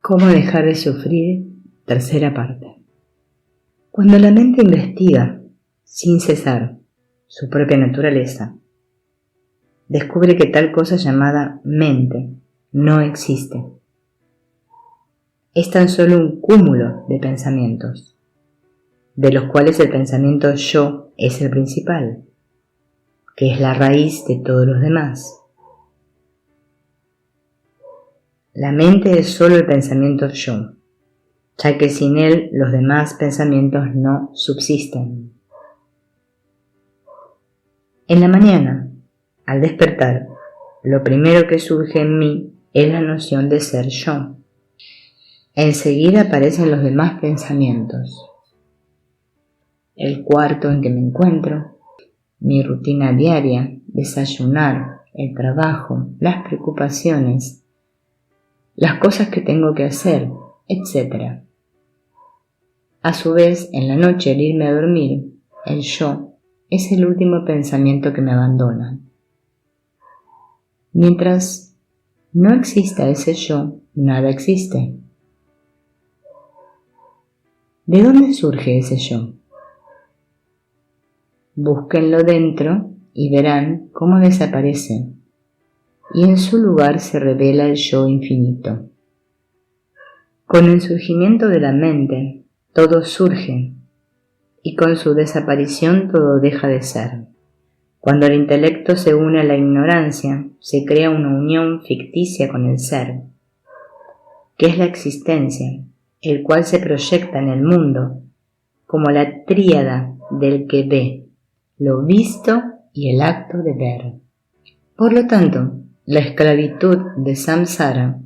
¿Cómo dejar de sufrir? Tercera parte. Cuando la mente investiga, sin cesar, su propia naturaleza, descubre que tal cosa llamada mente no existe. Es tan solo un cúmulo de pensamientos, de los cuales el pensamiento yo es el principal, que es la raíz de todos los demás. La mente es solo el pensamiento yo, ya que sin él los demás pensamientos no subsisten. En la mañana, al despertar, lo primero que surge en mí es la noción de ser yo. Enseguida aparecen los demás pensamientos. El cuarto en que me encuentro, mi rutina diaria, desayunar, el trabajo, las preocupaciones, las cosas que tengo que hacer, etc. A su vez, en la noche al irme a dormir, el yo es el último pensamiento que me abandona. Mientras no exista ese yo, nada existe. ¿De dónde surge ese yo? Búsquenlo dentro y verán cómo desaparece, y en su lugar se revela el yo infinito. Con el surgimiento de la mente, todo surge, y con su desaparición todo deja de ser. Cuando el intelecto se une a la ignorancia, se crea una unión ficticia con el ser, que es la existencia, el cual se proyecta en el mundo como la tríada del que ve, lo visto y el acto de ver. Por lo tanto, la esclavitud de samsara,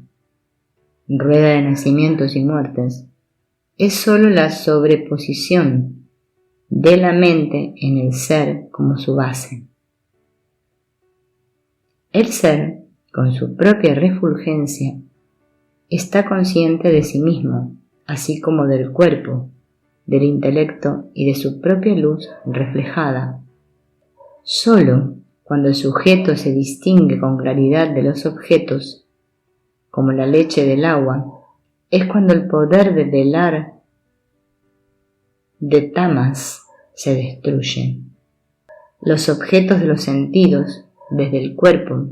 rueda de nacimientos y muertes, es sólo la sobreposición de la mente en el ser como su base. El ser, con su propia refulgencia, está consciente de sí mismo, así como del cuerpo, del intelecto y de su propia luz reflejada. Solo cuando el sujeto se distingue con claridad de los objetos, como la leche del agua, es cuando el poder de velar de tamas se destruye. Los objetos de los sentidos, desde el cuerpo,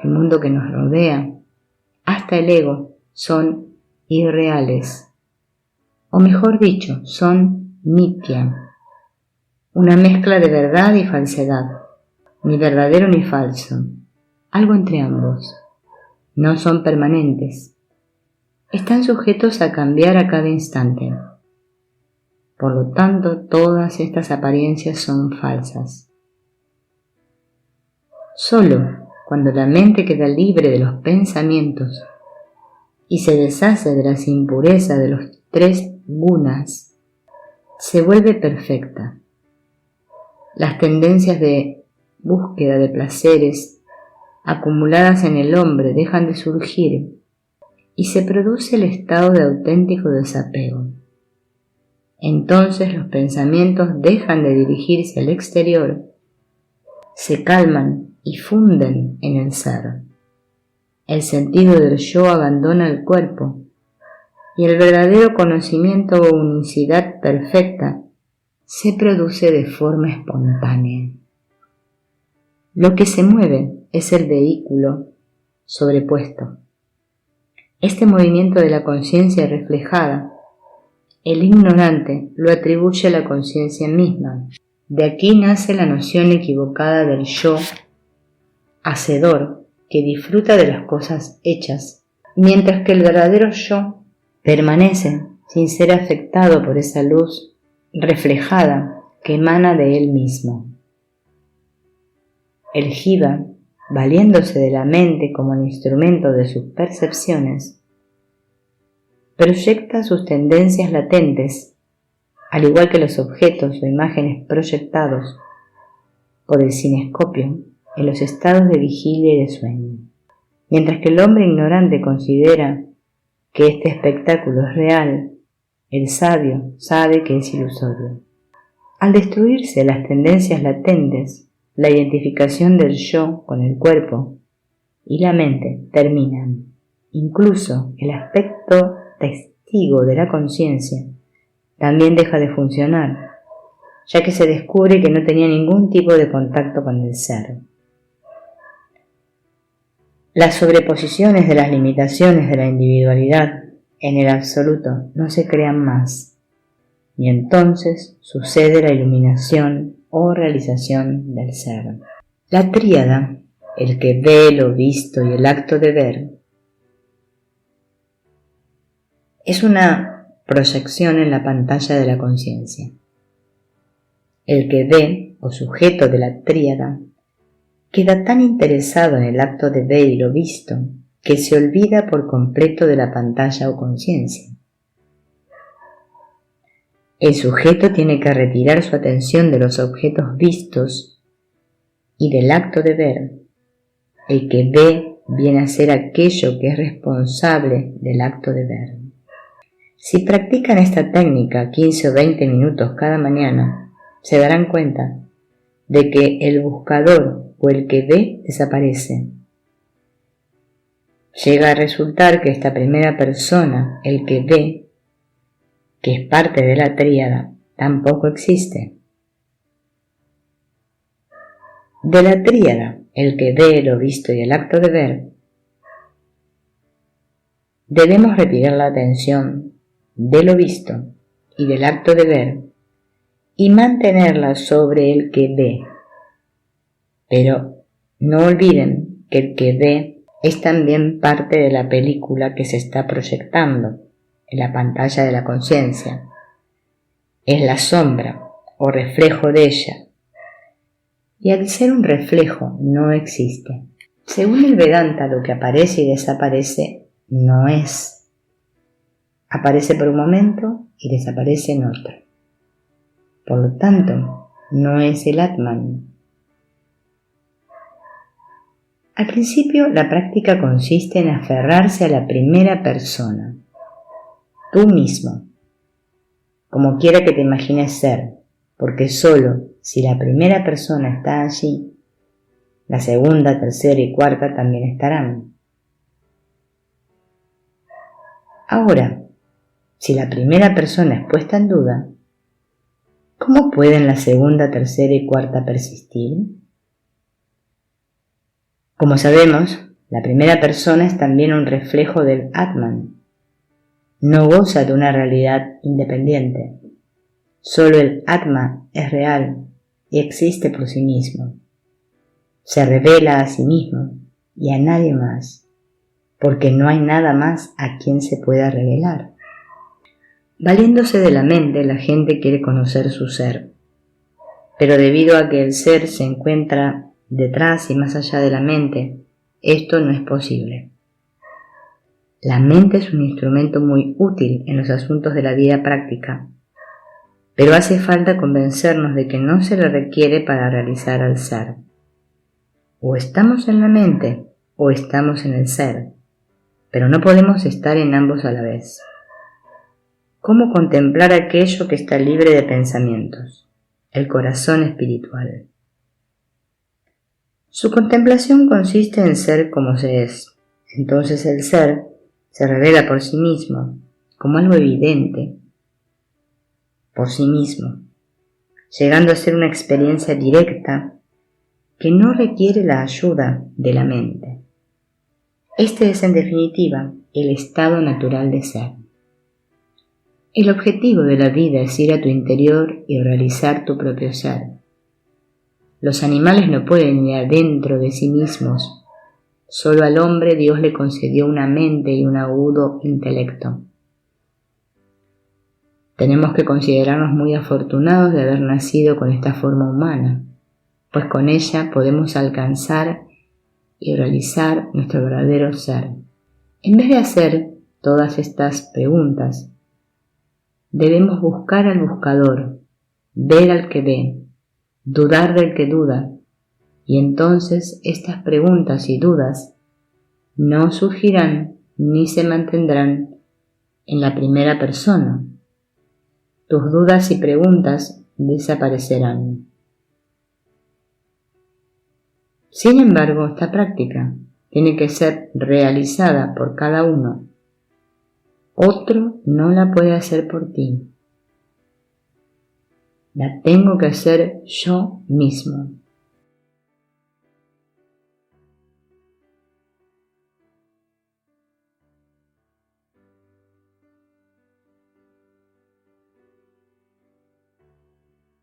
el mundo que nos rodea, hasta el ego, son irreales, o mejor dicho, son nitya, una mezcla de verdad y falsedad, ni verdadero ni falso, algo entre ambos. No son permanentes, están sujetos a cambiar a cada instante. Por lo tanto, todas estas apariencias son falsas. Solo cuando la mente queda libre de los pensamientos y se deshace de las impurezas de los tres gunas, se vuelve perfecta. Las tendencias de búsqueda de placeres acumuladas en el hombre dejan de surgir y se produce el estado de auténtico desapego. Entonces los pensamientos dejan de dirigirse al exterior, se calman y funden en el ser. El sentido del yo abandona el cuerpo y el verdadero conocimiento o unicidad perfecta se produce de forma espontánea. Lo que se mueve es el vehículo sobrepuesto. Este movimiento de la conciencia reflejada, el ignorante lo atribuye a la conciencia misma. De aquí nace la noción equivocada del yo hacedor que disfruta de las cosas hechas, mientras que el verdadero yo permanece sin ser afectado por esa luz reflejada que emana de él mismo. El jiva, valiéndose de la mente como el instrumento de sus percepciones, proyecta sus tendencias latentes, al igual que los objetos o imágenes proyectados por el cinescopio en los estados de vigilia y de sueño. Mientras que el hombre ignorante considera que este espectáculo es real, el sabio sabe que es ilusorio. Al destruirse las tendencias latentes, la identificación del yo con el cuerpo y la mente terminan. incluso el aspecto testigo de la conciencia también deja de funcionar, ya que se descubre que no tenía ningún tipo de contacto con el ser. Las sobreposiciones de las limitaciones de la individualidad en el absoluto no se crean más, y entonces sucede la iluminación o realización del ser. La tríada, el que ve lo visto y el acto de ver, es una proyección en la pantalla de la conciencia. El que ve, o sujeto de la tríada, queda tan interesado en el acto de ver y lo visto que se olvida por completo de la pantalla o conciencia. El sujeto tiene que retirar su atención de los objetos vistos y del acto de ver. El que ve viene a ser aquello que es responsable del acto de ver. Si practican esta técnica 15 o 20 minutos cada mañana, se darán cuenta de que el buscador o el que ve desaparece. Llega a resultar que esta primera persona, el que ve, que es parte de la tríada, tampoco existe. De la tríada, el que ve lo visto y el acto de ver, debemos retirar la atención de lo visto y del acto de ver y mantenerla sobre el que ve. Pero no olviden que el que ve es también parte de la película que se está proyectando en la pantalla de la conciencia. Es la sombra o reflejo de ella. Y al ser un reflejo no existe. Según el Vedanta, lo que aparece y desaparece no es. Aparece por un momento y desaparece en otro. Por lo tanto, no es el Atman. Al principio, la práctica consiste en aferrarse a la primera persona, tú mismo, como quiera que te imagines ser, porque solo si la primera persona está allí, la segunda, tercera y cuarta también estarán. Ahora, si la primera persona es puesta en duda, ¿cómo pueden la segunda, tercera y cuarta persistir? Como sabemos, la primera persona es también un reflejo del Atman. No goza de una realidad independiente. Solo el Atma es real y existe por sí mismo. Se revela a sí mismo y a nadie más, porque no hay nada más a quien se pueda revelar. Valiéndose de la mente, la gente quiere conocer su ser, pero debido a que el ser se encuentra detrás y más allá de la mente, esto no es posible. La mente es un instrumento muy útil en los asuntos de la vida práctica, pero hace falta convencernos de que no se le requiere para realizar al ser. O estamos en la mente o estamos en el ser, pero no podemos estar en ambos a la vez. ¿Cómo contemplar aquello que está libre de pensamientos? El corazón espiritual. Su contemplación consiste en ser como se es. Entonces el ser se revela por sí mismo, como algo evidente, por sí mismo, llegando a ser una experiencia directa que no requiere la ayuda de la mente. Este es, en definitiva, el estado natural de ser. El objetivo de la vida es ir a tu interior y realizar tu propio ser. Los animales no pueden ir adentro de sí mismos. Solo al hombre Dios le concedió una mente y un agudo intelecto. Tenemos que considerarnos muy afortunados de haber nacido con esta forma humana, pues con ella podemos alcanzar y realizar nuestro verdadero ser. En vez de hacer todas estas preguntas, debemos buscar al buscador, ver al que ve, dudar del que duda, y entonces estas preguntas y dudas no surgirán ni se mantendrán en la primera persona. Tus dudas y preguntas desaparecerán. Sin embargo, esta práctica tiene que ser realizada por cada uno. Otro no la puede hacer por ti. La tengo que hacer yo mismo.